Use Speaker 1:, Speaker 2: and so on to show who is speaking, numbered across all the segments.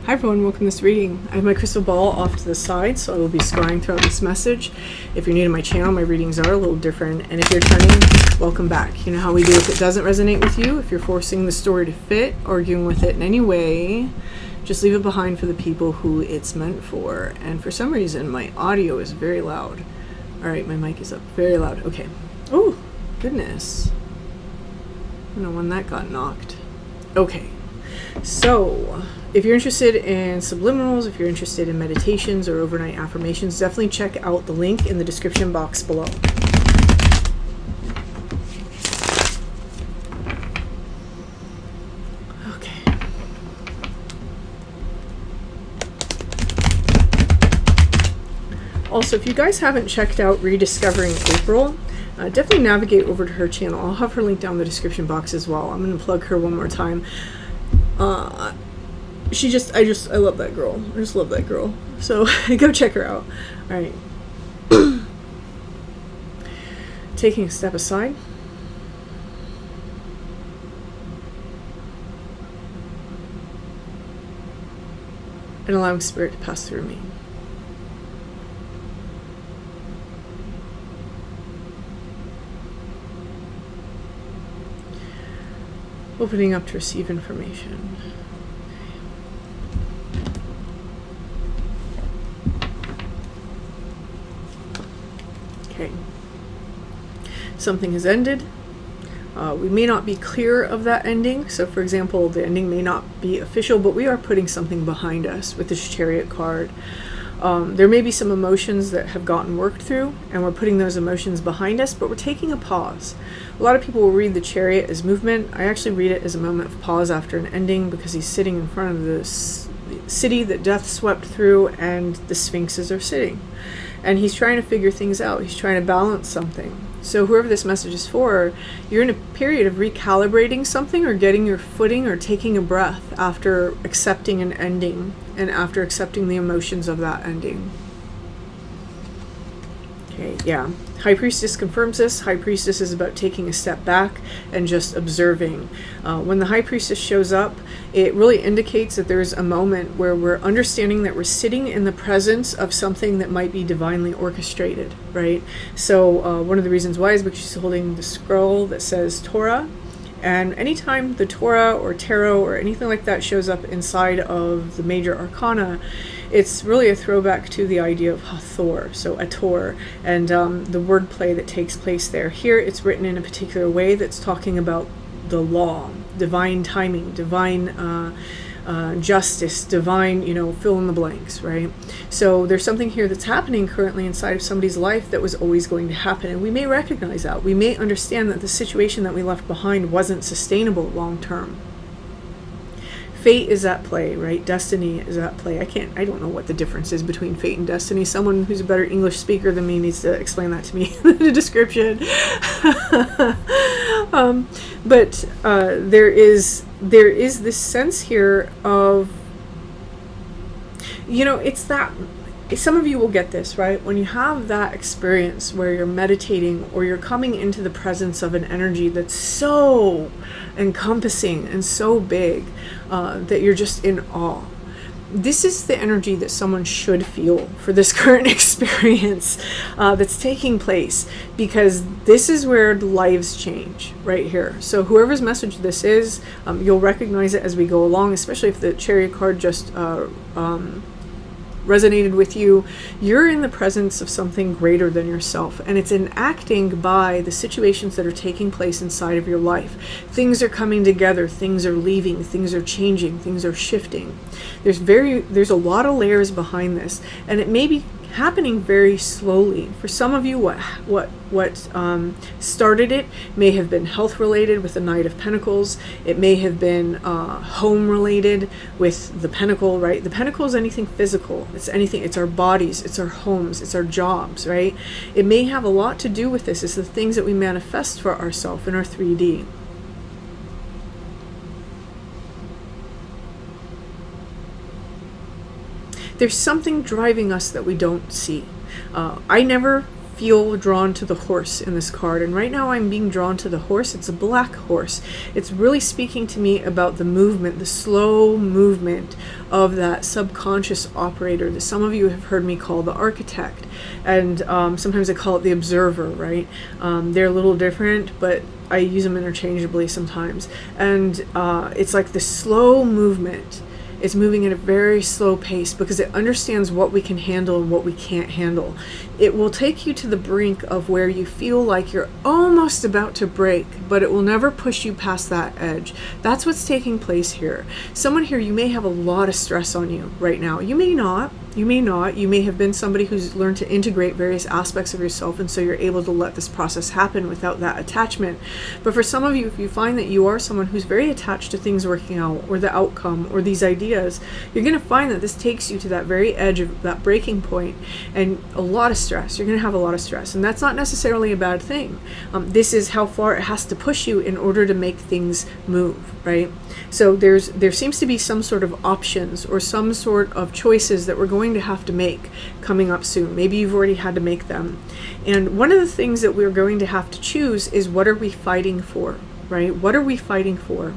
Speaker 1: Hi everyone, welcome to this reading. I have my crystal ball off to the side, so I will be scrying throughout this message. If you're new to my channel, my readings are a little different, and if you're turning, welcome back. You know how we do if it doesn't resonate with you, if you're forcing the story to fit, arguing with it in any way, just leave it behind for the people who it's meant for. And for some reason, my audio is very loud. Alright, my mic is up very loud. Okay. Oh, goodness. I don't know when that got knocked. Okay. So, if you're interested in subliminals, if you're interested in meditations or overnight affirmations, definitely check out the link in the description box below. Okay. Also, if you guys haven't checked out Rediscovering April, definitely navigate over to her channel. I'll have her link down in the description box as well. I'm going to plug her one more time. I love that girl. I just love that girl. So go check her out. All right. Taking a step aside. And allowing spirit to pass through me. Opening up to receive information. Okay. Something has ended. We may not be clear of that ending. So, for example, the ending may not be official, but we are putting something behind us with this Chariot card. There may be some emotions that have gotten worked through, and we're putting those emotions behind us, but we're taking a pause. A lot of people will read the Chariot as movement. I actually read it as a moment of pause after an ending, because he's sitting in front of this city that death swept through, and the sphinxes are sitting. And he's trying to figure things out. He's trying to balance something. So whoever this message is for, you're in a period of recalibrating something or getting your footing or taking a breath after accepting an ending and after accepting the emotions of that ending. Okay, yeah. High Priestess confirms this. High Priestess is about taking a step back and just observing. When the High Priestess shows up, it really indicates that there's a moment where we're understanding that we're sitting in the presence of something that might be divinely orchestrated, right? So one of the reasons why is because she's holding the scroll that says Torah. And anytime the Torah or tarot or anything like that shows up inside of the major arcana, it's really a throwback to the idea of Hathor, so Ator, and the wordplay that takes place there. Here it's written in a particular way that's talking about the law, divine timing, divine justice, divine, fill in the blanks, right? So there's something here that's happening currently inside of somebody's life that was always going to happen, and we may recognize that. We may understand that the situation that we left behind wasn't sustainable long term. Fate is at play, right? Destiny is at play. I don't know what the difference is between fate and destiny. Someone who's a better English speaker than me needs to explain that to me in the description. But there is this sense here of, it's that, some of you will get this, right? When you have that experience where you're meditating or you're coming into the presence of an energy that's so encompassing and so big that you're just in awe. This is the energy that someone should feel for this current experience that's taking place, because this is where lives change right here. So whoever's message this is, you'll recognize it as we go along, especially if the Chariot card just resonated with you. You're in the presence of something greater than yourself, and it's enacting by the situations that are taking place inside of your life. Things are coming together, things are leaving, things are changing, things are shifting. There's a lot of layers behind this, and it may be happening very slowly. For some of you, what started it may have been health related with the Knight of Pentacles. It may have been home related with the Pentacle, right? The Pentacle is anything physical. It's anything. It's our bodies. It's our homes. It's our jobs, right? It may have a lot to do with this. It's the things that we manifest for ourselves in our 3D. There's something driving us that we don't see. I never feel drawn to the horse in this card. And right now I'm being drawn to the horse. It's a black horse. It's really speaking to me about the movement, the slow movement of that subconscious operator that some of you have heard me call the architect. And sometimes I call it the observer, right? They're a little different, but I use them interchangeably sometimes. And it's like the slow movement. It's moving at a very slow pace because it understands what we can handle and what we can't handle. It will take you to the brink of where you feel like you're almost about to break, but it will never push you past that edge. That's what's taking place here. Someone here, you may have a lot of stress on you right now. You may not. You may not. You may have been somebody who's learned to integrate various aspects of yourself, and so you're able to let this process happen without that attachment. But for some of you, if you find that you are someone who's very attached to things working out, or the outcome, or these ideas, you're going to find that this takes you to that very edge of that breaking point, and a lot of stress. You're going to have a lot of stress, and that's not necessarily a bad thing. This is how far it has to push you in order to make things move, right? So there seems to be some sort of options or some sort of choices that we're going to have to make coming up soon. Maybe you've already had to make them. And one of the things that we're going to have to choose is, what are we fighting for, right? What are we fighting for?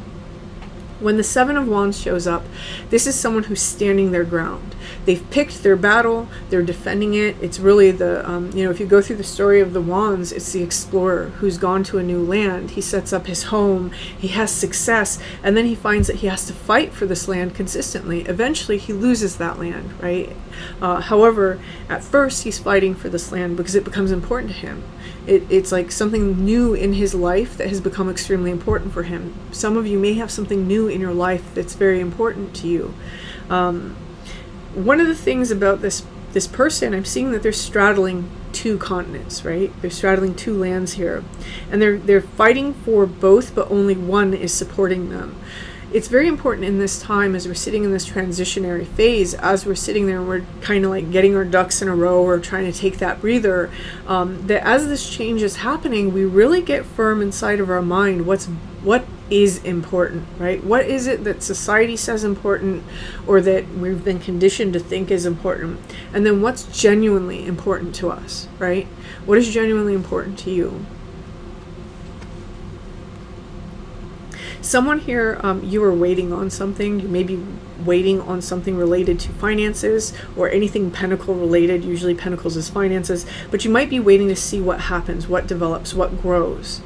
Speaker 1: When the Seven of Wands shows up, this is someone who's standing their ground. They've picked their battle, they're defending it. It's really the, if you go through the story of the Wands, it's the explorer who's gone to a new land. He sets up his home, he has success, and then he finds that he has to fight for this land consistently. Eventually, he loses that land, right? However, at first, he's fighting for this land because it becomes important to him. It's like something new in his life that has become extremely important for him. Some of you may have something new in your life that's very important to you. One of the things about this person, I'm seeing that they're straddling two continents, right? They're straddling two lands here, and they're fighting for both, but only one is supporting them. It's very important in this time, as we're sitting in this transitionary phase, as we're sitting there and we're kind of like getting our ducks in a row or trying to take that breather, that as this change is happening, we really get firm inside of our mind what is important, right? What is it that society says important, or that we've been conditioned to think is important? And then what's genuinely important to us, right? What is genuinely important to you? Someone here, you are waiting on something. You may be waiting on something related to finances or anything pentacle related. Usually pentacles is finances, but you might be waiting to see what happens, what develops, what grows.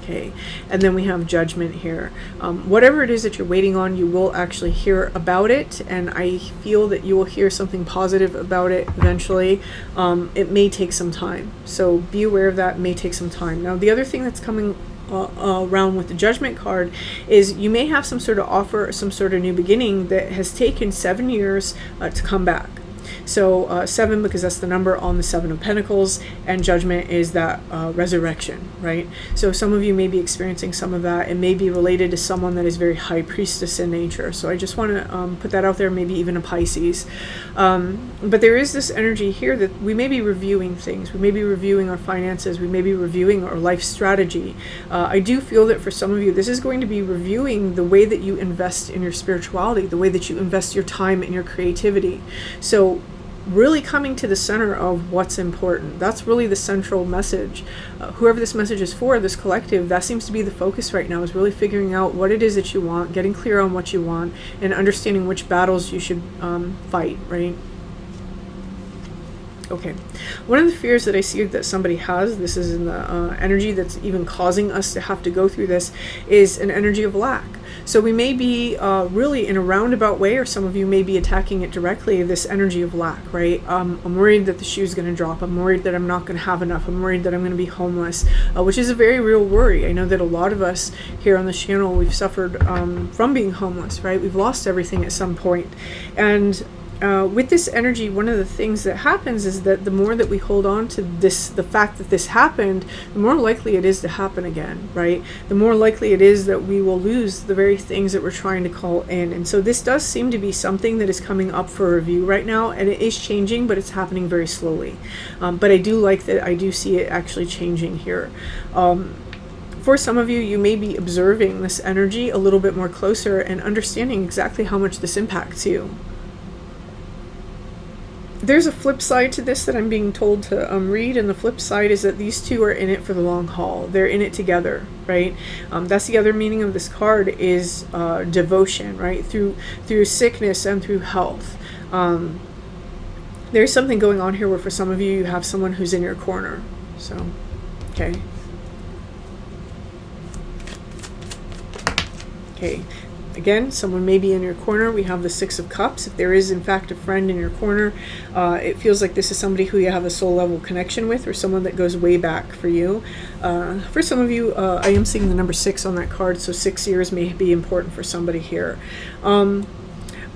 Speaker 1: Okay, and then we have Judgment here. Whatever it is that you're waiting on, you will actually hear about it, and I feel that you will hear something positive about it eventually. It may take some time, so be aware of that. It may take some time. Now, the other thing that's coming around with the Judgment card is you may have some sort of offer, some sort of new beginning that has taken 7 years to come back. So 7, because that's the number on the Seven of Pentacles, and Judgment is that resurrection, right? So some of you may be experiencing some of that. It may be related to someone that is very high priestess in nature. So I just want to put that out there, maybe even a Pisces. But there is this energy here that we may be reviewing things. We may be reviewing our finances. We may be reviewing our life strategy. I do feel that for some of you, this is going to be reviewing the way that you invest in your spirituality, the way that you invest your time and your creativity. So really coming to the center of what's important. That's really the central message. Whoever this message is for, this collective, that seems to be the focus right now, is really figuring out what it is that you want, getting clear on what you want, and understanding which battles you should fight, right? Okay, one of the fears that I see that somebody has, this is in the energy that's even causing us to have to go through this, is an energy of lack. So we may be really in a roundabout way, or some of you may be attacking it directly, this energy of lack, right? I'm worried that the shoe's going to drop. I'm worried that I'm not going to have enough. I'm worried that I'm going to be homeless, which is a very real worry. I know that a lot of us here on this channel, we've suffered from being homeless, right? We've lost everything at some point. And with this energy, one of the things that happens is that the more that we hold on to this, the fact that this happened, the more likely it is to happen again, right? The more likely it is that we will lose the very things that we're trying to call in. And so this does seem to be something that is coming up for review right now, and it is changing, but it's happening very slowly. But I do like that. I do see it actually changing here. For some of you, you may be observing this energy a little bit more closer and understanding exactly how much this impacts you. There's a flip side to this that I'm being told to read, and the flip side is that these two are in it for the long haul. They're in it together, right? That's the other meaning of this card is devotion, right? Through sickness and through health. There's something going on here where for some of you, you have someone who's in your corner. So, okay. Okay. Again, someone may be in your corner. We have the Six of Cups. If there is, in fact, a friend in your corner, it feels like this is somebody who you have a soul level connection with, or someone that goes way back for you. For some of you, I am seeing the number 6 on that card, so 6 years may be important for somebody here.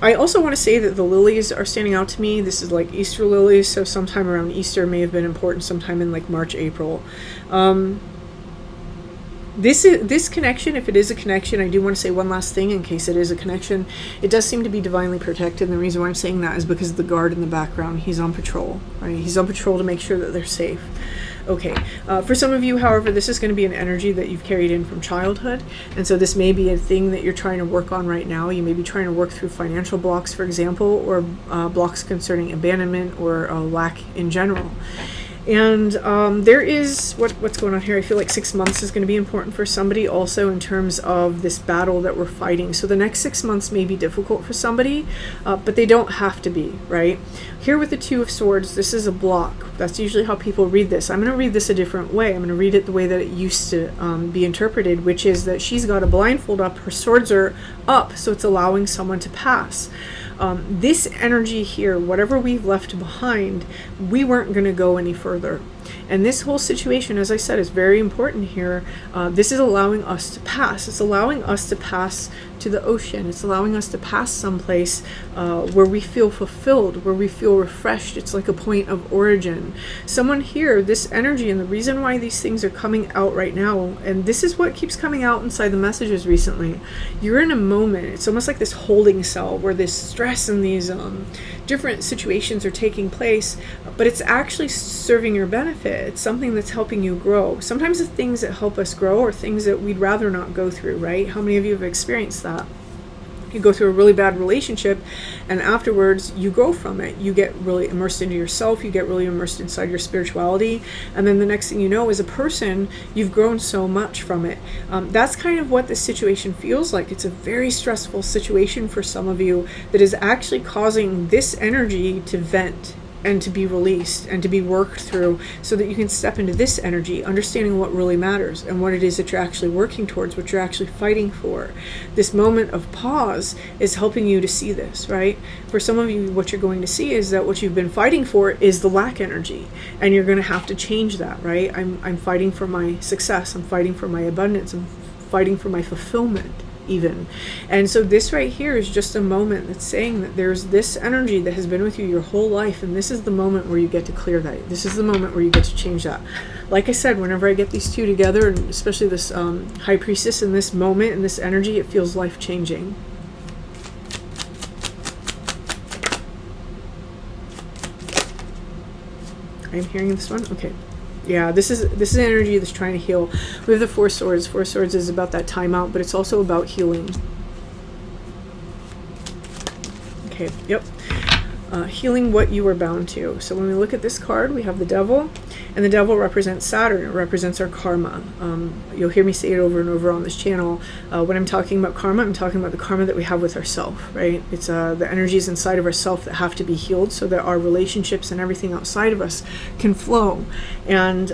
Speaker 1: I also want to say that the lilies are standing out to me. This is like Easter lilies, so sometime around Easter may have been important, sometime in like March, April. This connection, if it is a connection, I do want to say one last thing in case it is a connection. It does seem to be divinely protected, and the reason why I'm saying that is because of the guard in the background. He's on patrol, right? He's on patrol to make sure that they're safe. Okay, for some of you, however, this is going to be an energy that you've carried in from childhood, and so this may be a thing that you're trying to work on right now. You may be trying to work through financial blocks, for example, or blocks concerning abandonment or lack in general. And there is, what's going on here? I feel like 6 months is going to be important for somebody also in terms of this battle that we're fighting. So the next 6 months may be difficult for somebody, but they don't have to be, right? Here with the Two of Swords, this is a block. That's usually how people read this. I'm going to read this a different way. I'm going to read it the way that it used to be interpreted, which is that she's got a blindfold up, her swords are up, so it's allowing someone to pass. This energy here, whatever we've left behind, we weren't going to go any further. And this whole situation, as I said, is very important here. This is allowing us to pass. It's allowing us to pass to the ocean. It's allowing us to pass someplace where we feel fulfilled, where we feel refreshed. It's like a point of origin. Someone here, this energy, and the reason why these things are coming out right now, and this is what keeps coming out inside the messages recently. You're in a moment. It's almost like this holding cell where this stress and these different situations are taking place, but it's actually serving your benefit. It's something that's helping you grow. Sometimes the things that help us grow are things that we'd rather not go through, right? How many of you have experienced that? You go through a really bad relationship, and afterwards you grow from it. You get really immersed into yourself, you get really immersed inside your spirituality, and then the next thing you know, as a person, you've grown so much from it. That's kind of what this situation feels like. It's a very stressful situation for some of you that is actually causing this energy to vent and to be released and to be worked through so that you can step into this energy, understanding what really matters and what it is that you're actually working towards, what you're actually fighting for. This moment of pause is helping you to see this, right? For some of you, what you're going to see is that what you've been fighting for is the lack energy, and you're going to have to change that, right? I'm fighting for my success. I'm fighting for my abundance. I'm fighting for my fulfillment. Even. And so this right here is just a moment that's saying that there's this energy that has been with you your whole life, and this is the moment where you get to clear that. This is the moment where you get to change that. Like I said, whenever I get these two together, and especially this High Priestess in this moment and this energy, it feels life-changing. I'm hearing this one? Okay. Yeah, this is energy that's trying to heal. We have the Four Swords. Four Swords is about that timeout, but it's also about healing. Okay, yep. Healing what you are bound to. So when we look at this card, we have the Devil, and the Devil represents Saturn. It represents our karma. You'll hear me say it over and over on this channel. When I'm talking about karma, I'm talking about the karma that we have with ourselves, right? It's the energies inside of ourselves that have to be healed so that our relationships and everything outside of us can flow. And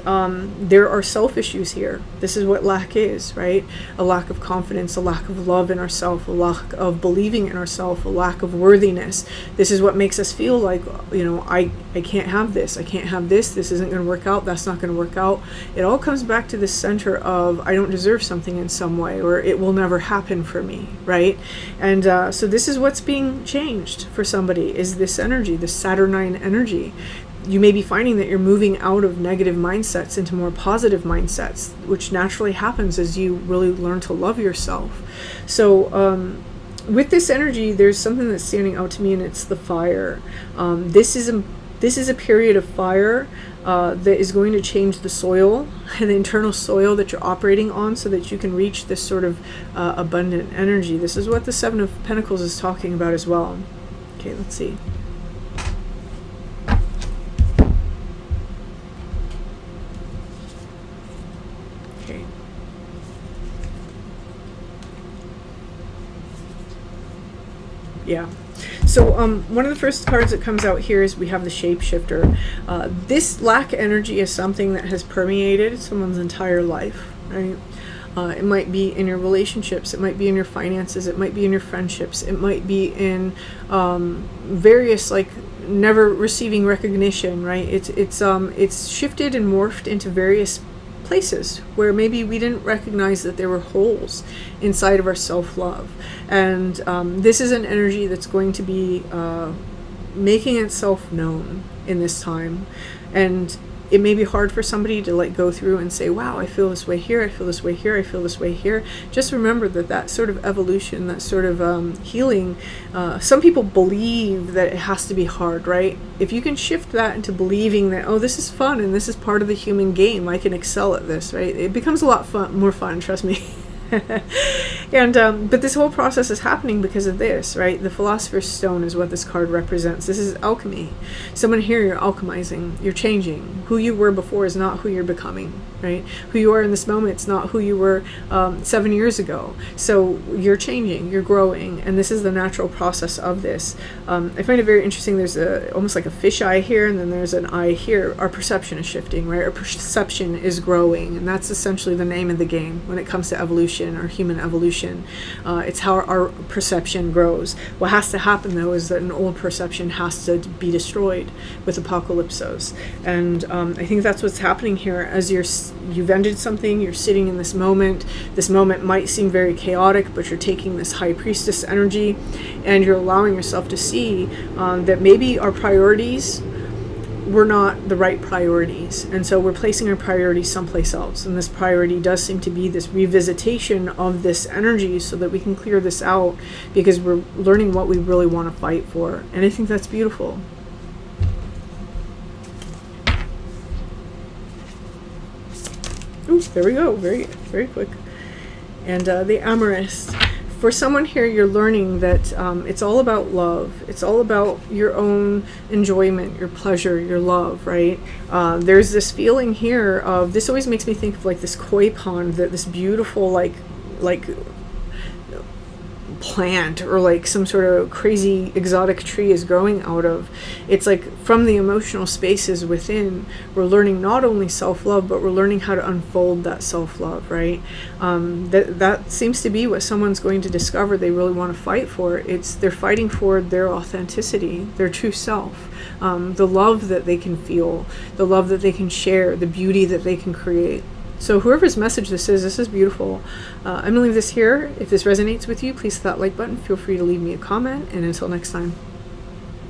Speaker 1: there are self issues here. This is what lack is, right? A lack of confidence, a lack of love in ourselves, a lack of believing in ourselves, a lack of worthiness. This is what makes us feel like, I can't have this. I can't have this. This isn't going to work out. That's not going to work out. It all comes back to this center of I don't deserve something in some way, or it will never happen for me, right? And so this is what's being changed for somebody, is this energy, this Saturnine energy. You may be finding that you're moving out of negative mindsets into more positive mindsets, which naturally happens as you really learn to love yourself. So with this energy, there's something that's standing out to me, and it's the fire. This is a period of fire that is going to change the soil and the internal soil that you're operating on so that you can reach this sort of abundant energy. This is what the Seven of Pentacles is talking about as well. Okay, let's see. Yeah. So one of the first cards that comes out here is we have the shapeshifter. This lack energy is something that has permeated someone's entire life, right? It might be in your relationships, it might be in your finances, it might be in your friendships, it might be in various, like, never receiving recognition, right? It's shifted and morphed into various places where maybe we didn't recognize that there were holes inside of our self-love. And this is an energy that's going to be making itself known in this time. And it may be hard for somebody to, like, go through and say, wow, I feel this way here, I feel this way here, I feel this way here. Just remember that sort of evolution, that sort of healing, some people believe that it has to be hard, right? If you can shift that into believing that, oh, this is fun and this is part of the human game, I can excel at this, right? It becomes a lot more fun, trust me. And but this whole process is happening because of this, right? The Philosopher's Stone is what this card represents. This is alchemy. Someone here, you're alchemizing, you're changing. Who you were before is not who you're becoming, right? Who you are in this moment, it's not who you were 7 years ago. So you're changing, you're growing, and this is the natural process of this. I find it very interesting. There's almost like a fish eye here, and then there's an eye here. Our perception is shifting, right? Our perception is growing, and that's essentially the name of the game when it comes to evolution or human evolution. It's how our perception grows. What has to happen, though, is that an old perception has to be destroyed with apocalypsos. And I think that's what's happening here. As you've ended something, you're sitting in this moment. This moment might seem very chaotic, but you're taking this high priestess energy and you're allowing yourself to see that maybe our priorities were not the right priorities, and so we're placing our priorities someplace else, and this priority does seem to be this revisitation of this energy so that we can clear this out, because we're learning what we really want to fight for. And I think that's beautiful. Ooh, there we go, very, very quick. And the Amorist. For someone here, you're learning that it's all about love. It's all about your own enjoyment, your pleasure, your love, right? There's this feeling here of, this always makes me think of like this koi pond, that this beautiful like plant or like some sort of crazy exotic tree is growing out of. It's like from the emotional spaces within, we're learning not only self-love, but we're learning how to unfold that self-love, right? That seems to be what someone's going to discover they really want to fight for. They're fighting for their authenticity, their true self, the love that they can feel, the love that they can share, the beauty that they can create. So whoever's message this is beautiful. I'm going to leave this here. If this resonates with you, please hit that like button. Feel free to leave me a comment. And until next time.